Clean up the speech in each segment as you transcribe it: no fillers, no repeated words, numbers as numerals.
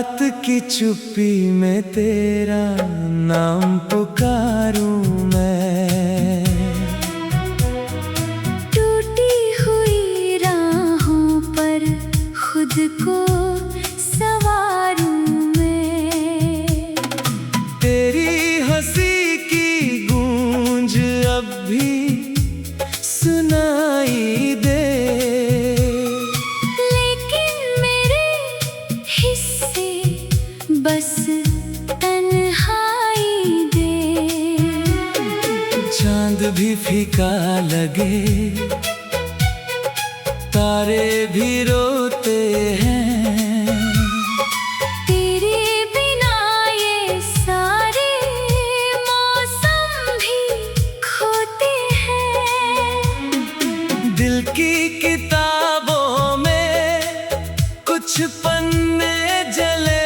रात की चुप्पी में तेरा नाम पुकारूं मैं। टूटी हुई राहों पर खुद को संवारूं मैं। तेरी हंसी की गूंज अब भी सुनाई दे, बस तन्हाई दे। चांद भी फीका लगे, तारे भी रोते हैं। तेरे बिना ये सारे मौसम भी खोते हैं। दिल की किताबों में कुछ पन्ने जले,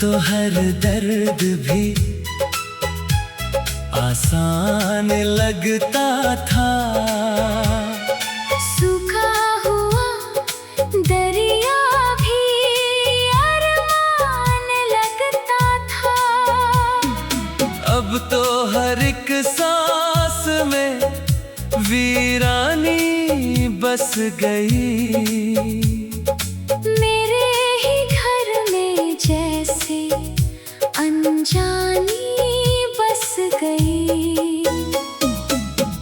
तो हर दर्द भी आसान लगता था। सूखा हुआ दरिया भी अरमान लगता था। अब तो हर एक सांस में वीरानी बस गई। जैसे अनजानी बस गई।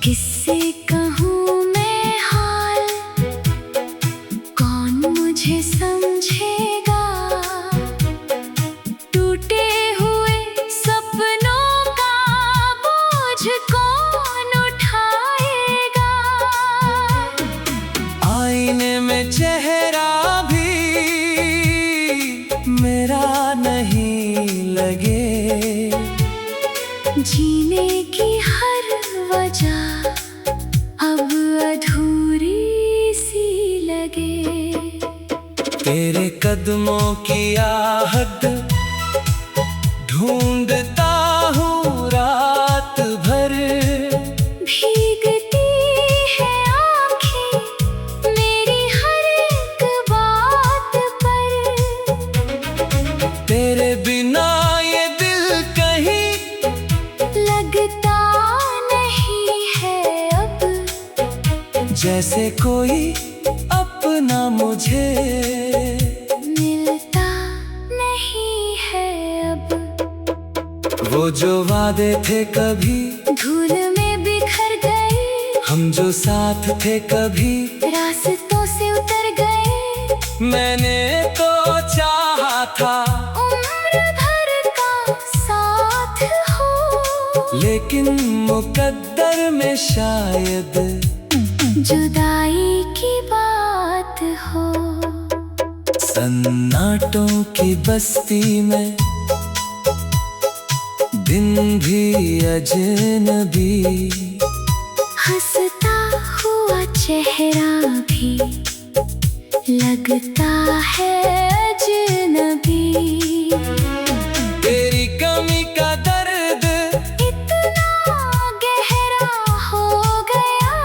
किससे कहूँ मैं हाल, कौन मुझे समझेगा। टूटे हुए सपनों का बोझ कौन उठाएगा। आईने में चेहरा मेरा नहीं लगे, जीने की हर वजह अब अधूरी सी लगे। तेरे कदमों की आहट ढूंढता हूँ रात भर। भीगती है आँखें मेरी हर एक बात पर। तेरे बिना ये दिल कहीं लगता नहीं है अब। जैसे कोई अपना मुझे मिलता नहीं है अब। वो जो वादे थे कभी धूल में बिखर गए। हम जो साथ थे कभी रास्तों से उतर गए। मैंने तो चाहा था उम्र भर का साथ हो, लेकिन मुकद्दर में शायद जुदाई की बात हो। सन्नाटों की बस्ती में दिन भी अजनबी, हंसता हुआ चेहरा भी लगता है अजनबी। तेरी कमी का दर्द इतना गहरा हो गया,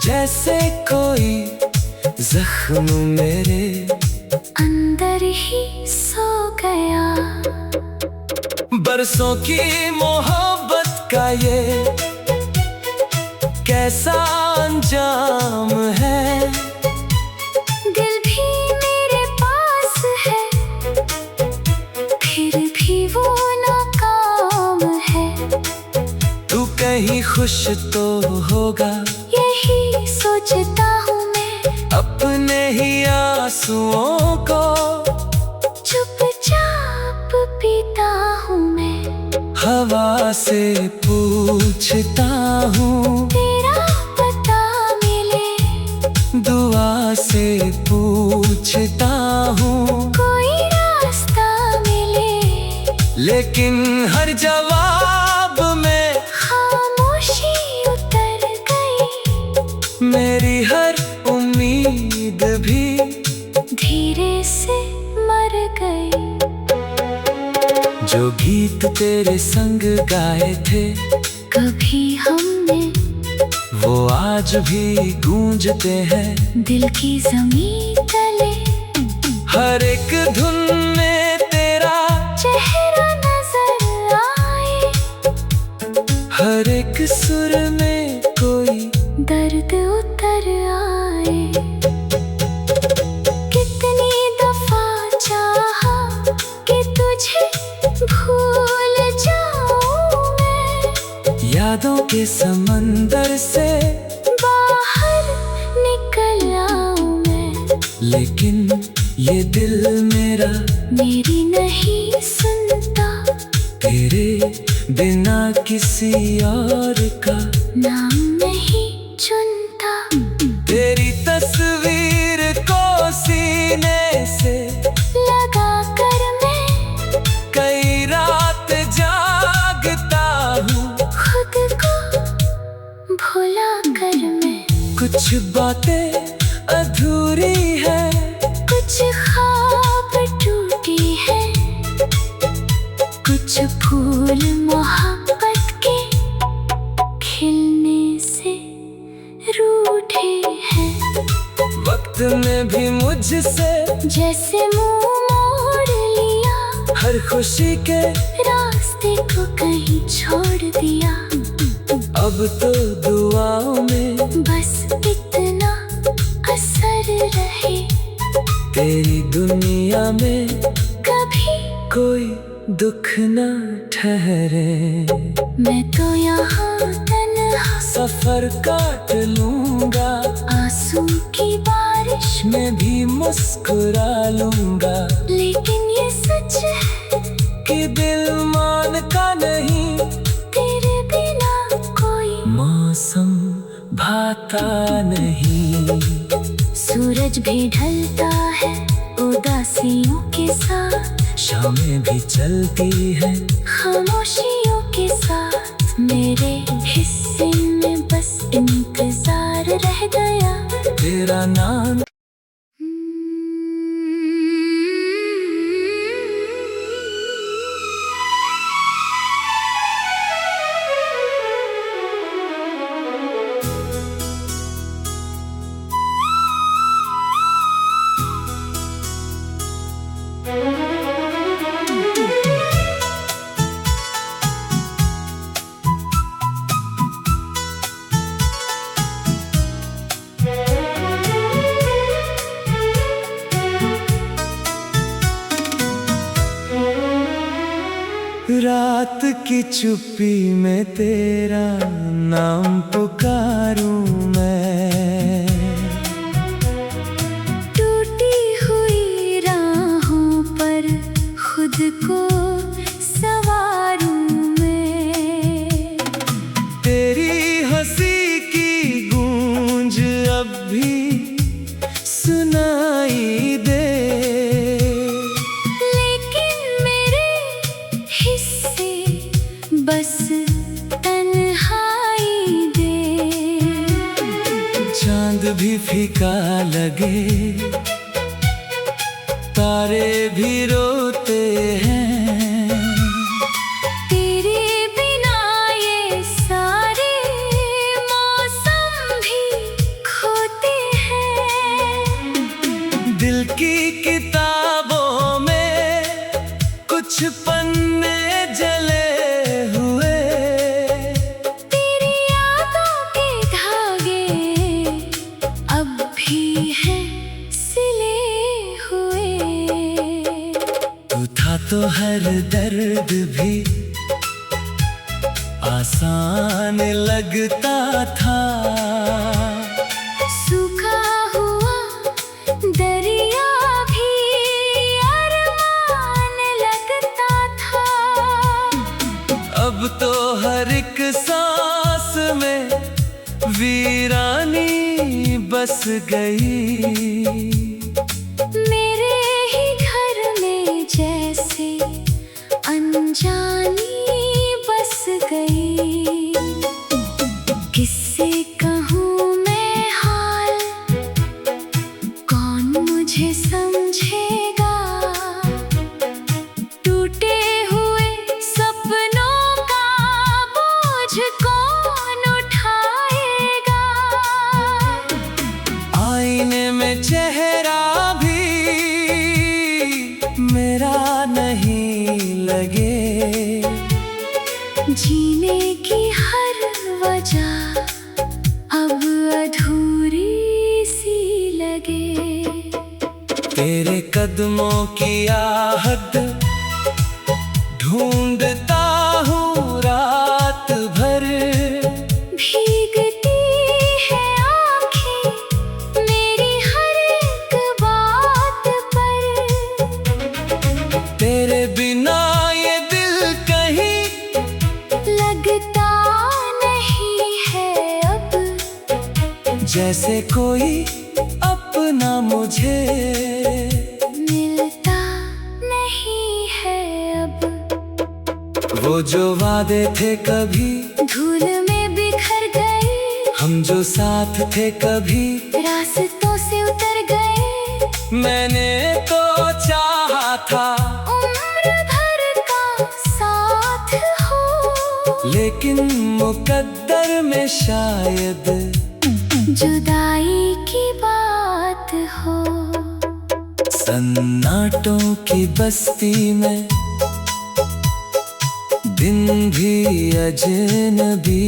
जैसे कोई जख्म मेरे अंदर ही सो गया। बरसों की मोहब्बत का ये कैसा अंजाम है। दिल भी मेरे पास है, फिर भी वो नाकाम है। तू कहीं खुश तो होगा, यही सोचता हूँ मैं। अपने ही आंसुओं को चुपचाप पीता हूँ मैं। हवा से पूछता हूँ तेरा पता मिले। दुआ से पूछता हूँ कोई रास्ता मिले। लेकिन हर जवाब में खामोशी उतर गई। मेरी हर उम्मीद भी धीरे से मर गई। जो गीत तेरे संग गाए थे कभी हमने, वो आज भी गूंजते हैं दिल की ज़मीं तले। हर एक धुन में तेरा चेहरा नजर आए, हर एक सुर में कोई दर्द उतर आए। कितनी दफा चाहा कि तुझे भूल जाऊं मैं, यादों के समंदर से बाहर निकल आऊं मैं। लेकिन ये दिल मेरा मेरी नहीं सुनता, तेरे बिना किसी और का नाम नहीं चुनता। तेरी तस्वीर को सीने से लगा कर मैं कई रात जागता हूँ, खुद को भुला कर मैं। कुछ बातें अधूरी है, कुछ ख्वाब टूटी है, कुछ फूल मोहब्बत के खिलने से रूठे हैं। वक्त में भी मुझसे जैसे मुंह मोड़ लिया, हर खुशी के रास्ते को कहीं छोड़ दिया। अब तो दुआओं में बस इतना असर रहे, तेरी दुनिया में कभी कोई दुख न ठहरे। मैं तो यहाँ तन्हा सफर काट लूंगा, आंसू की बारिश में, मैं भी मुस्कुरा लूंगा, लेकिन ये सच है कि दिल मानता नहीं, तेरे बिना कोई मौसम भाता नहीं। सूरज भी ढलता है उदासियों के साथ, शामें भी चलती है खामोशियों के साथ। मेरे हिस्से में बस इंतजार रह गया, तेरा नाम। रात की चुप्पी में तेरा नाम पुकारूं मैं, टूटी हुई राहों पर खुद को सवारूं मैं। तेरी हंसी की गूंज अब भी सुनाई दे, बस तन्हाई दे। चांद भी फीका लगे, तारे भी रोते हैं, तेरे बिना ये सारे मौसम भी खोते हैं। दिल की किताबों में कुछ पन्ने जले हुए, तेरी यादों के धागे अब भी हैं सिले हुए। तू था तो हर दर्द भी आसान लगता था, सूखा हुआ दरिया भी अरमान लगता था। अब तो हर एक सांस में वीरानी बस गई, मेरे ही घर में जैसे अनजानी बस गई। किससे कहूँ मैं हाल, कौन मुझे समझेगा। टूटे हुए तेरे कदमों की आहट ढूंढता हूँ रात भर। भीगती है आँखें मेरी हर एक बात पर। तेरे बिना ये दिल कहीं लगता नहीं है अब, जैसे कोई अपना मुझे मिलता नहीं है अब। वो जो वादे थे कभी धूल में बिखर गए, हम जो साथ थे कभी रास्तों से उतर गए। मैंने तो चाहा था उम्र भर का साथ हो, लेकिन मुकद्दर में शायद जुदाई की बात हो। सन्नाटों की बस्ती में दिन भी अजनबी,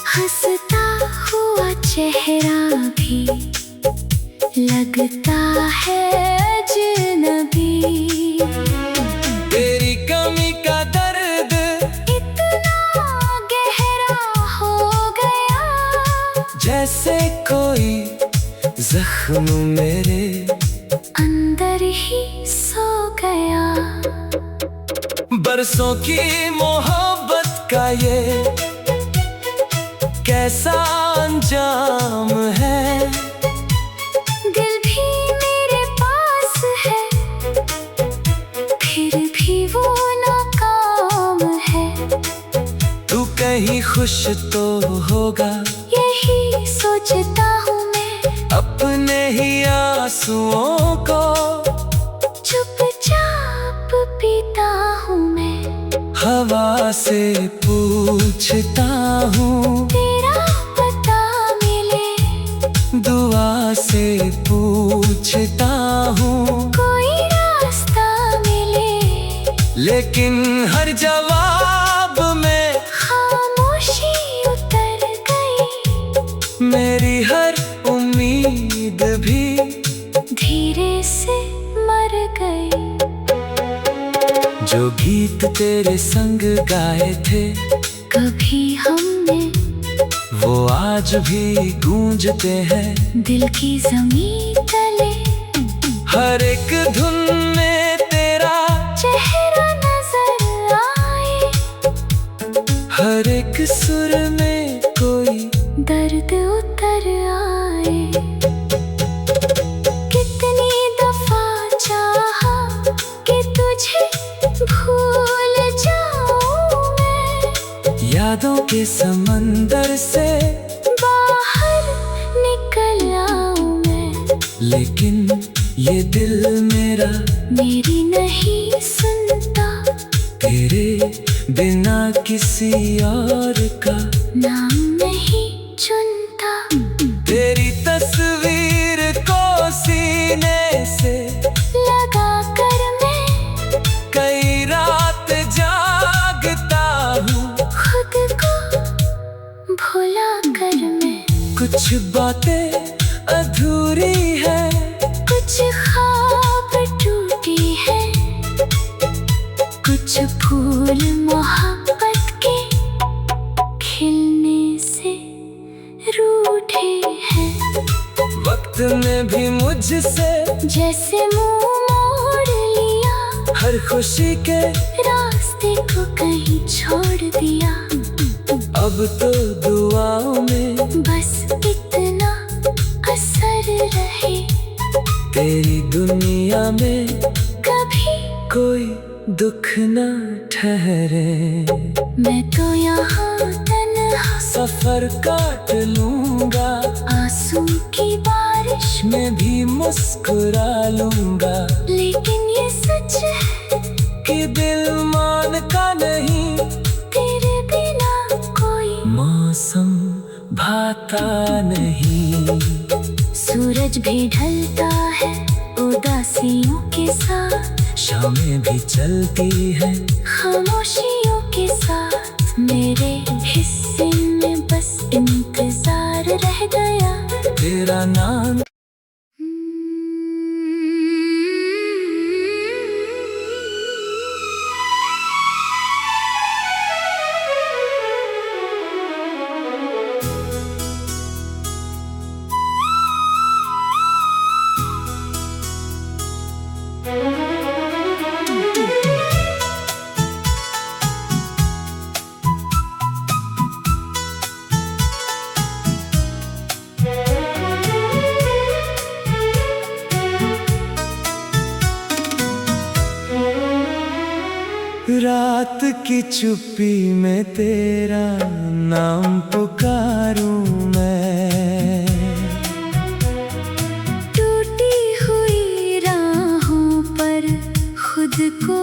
हंसता हुआ चेहरा भी लगता है अजनबी। तेरी कमी का दर्द इतना गहरा हो गया, जैसे कोई जख्म मेरे अंदर ही सो गया। बरसों की मोहब्बत का ये कैसा अंजाम है। दिल भी मेरे पास है, फिर भी वो नाकाम है। तू कहीं खुश तो होगा, यही सोचता हूँ मैं, अपने ही आंसुओं को चुपचाप पीता हूँ मैं। हवा से पूछता हूँ तेरा पता मिले, दुआ से पूछता हूँ कोई रास्ता मिले, लेकिन हर जवाब में खामोशी उतर गई। मेरी हर उम्मीद भी धीरे से मर गई। जो गीत तेरे संग गाए थे कभी हमने, वो आज भी गूंजते हैं दिल की जमीन तले। हर एक धुन में तेरा चेहरा नजर आए, हर एक सुर में कोई दर्द उतर आए। कितनी दफा चाहा कि तुझे भूल जाऊं मैं, यादों के समंदर से बाहर निकल आऊं मैं। लेकिन ये दिल मेरा मेरी नहीं सुनता, तेरे बिना किसी और का नाम नहीं चुनता। तेरी तस्वीर को सीने से लगा कर मैं कई रात जागता हूँ, खुद को भुला कर मैं। कुछ बातें अधूरी है, कुछ ख्वाब टूटी है, कुछ फूल मोहब्बत के खिलने से रूठे हैं। वक्त ने भी मुझसे जैसे मुंह मोड़ लिया, हर खुशी के रास्ते को कहीं छोड़ दिया। अब तो दुआओं में बस इतना असर रहे, तेरी दुनिया में कभी कोई दुख न ठहरे। मैं तो यहाँ तन्हा सफर काट लूंगा, आंसू की बारिश मैं भी मुस्कुरा लूंगा, लेकिन ये सच है कि दिल मानता नहीं, तेरे बिना कोई मौसम भाता नहीं। सूरज भी ढलता है उदासियों के साथ, शामें भी चलती है खामोशियों के साथ। मेरे हिस्से में बस इंतजार रह गया, तेरा नाम। रात की चुप्पी में तेरा नाम पुकारूं मैं। टूटी हुई राहों पर खुद को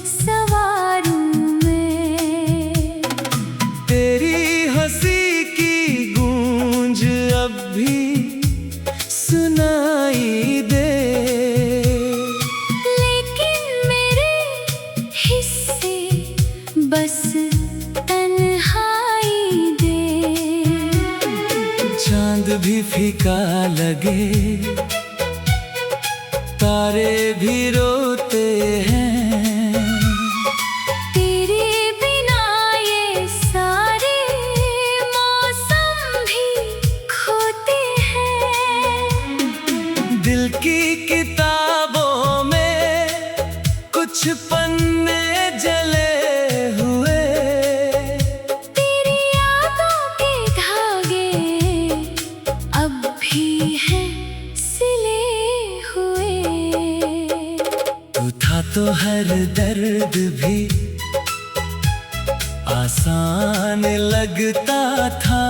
संवारूं मैं। तेरी हंसी की गूंज अब भी सुनाई दे, बस तन्हाई दे। चांद भी फीका लगे, तारे भी रोते हैं। तेरे बिना ये सारे मौसम भी खोते हैं। दिल की किताबों में कुछ पन्ने जले, था तो हर दर्द भी आसान लगता था।